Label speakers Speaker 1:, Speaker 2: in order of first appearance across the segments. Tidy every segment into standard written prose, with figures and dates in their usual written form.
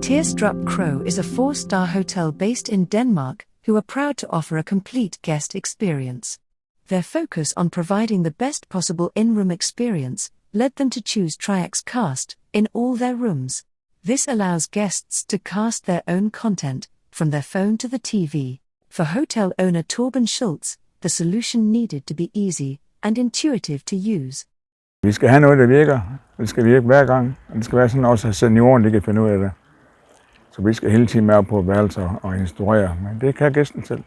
Speaker 1: Tyrstrup Kro is a 4-star hotel based in Denmark, who are proud to offer a complete guest experience. Their focus on providing the best possible in-room experience led them to choose TRIAX Cast in all their rooms. This allows guests to cast their own content, from their phone to the TV. For hotel owner Torben Schultz, the solution needed to be easy and intuitive to use.
Speaker 2: Vi skal have noget, der virker. Det skal virke hver gang, og det skal være sådan også, at seniorerne kan finde ud af det. Så vi skal hele tiden være på værelser og instruere, men det kan gæsten selv.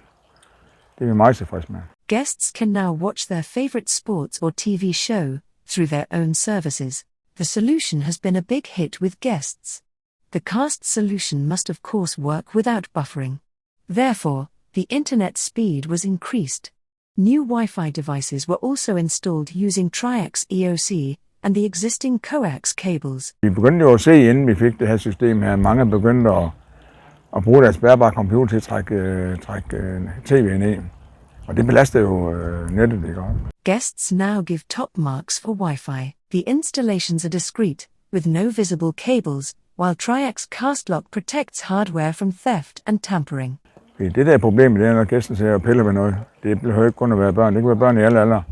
Speaker 2: Det er vi meget tilfredse med.
Speaker 1: Guests can now watch their favorite sports or TV show through their own services. The solution has been a big hit with guests. The Cast solution must of course work without buffering. Therefore, the internet speed was increased. New Wi-Fi devices were also installed using TRIAX EOC and the existing coax cables.
Speaker 2: Vi begyndte jo at se, inden vi fik det her system her, mange begyndte at bruge deres bærbare computer til at trække tv'en i. Og det belaster jo nettet, ikke?
Speaker 1: Guests now give top marks for Wi-Fi. The installations are discreet, with no visible cables, while TRIAX Cast Lock protects hardware from theft and tampering.
Speaker 2: Det der problem, det er, når gæsten ser og piller ved noget. Det behøver ikke kun at være børn. Det kan være børn i alle aldre.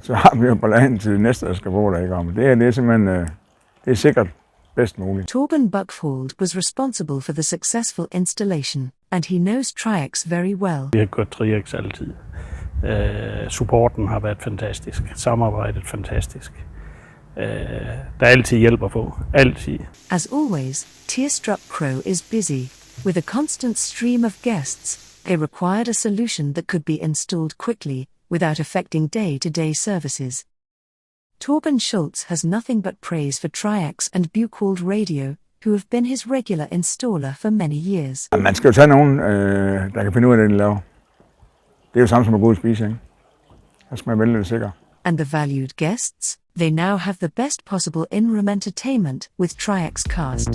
Speaker 2: Så har vi jo balladen til det næste, der skal bo der, ikke? Men det er simpelthen det er sikkert bedst muligt.
Speaker 1: Torben Buckfold was responsible for the successful installation, and he knows TRIAX very well.
Speaker 3: Vi har gjort TRIAX altid. Supporten har været fantastisk. Samarbejdet fantastisk. Der er altid hjælp at få. Altid.
Speaker 1: As always, Tyrstrup Kro is busy. With a constant stream of guests, they required a solution that could be installed quickly, without affecting day-to-day services. Torben Schultz has nothing but praise for TRIAX and Buchwald Radio, who have been his regular installer for many years.
Speaker 2: Man skal jo tage nogen, der kan finde ud af det, de laver. Det er jo samme som at gå ud og spise, ikke? Der skal man vælge det sikkert.
Speaker 1: And the valued guests, they now have the best possible in-room entertainment with TRIAX Cast.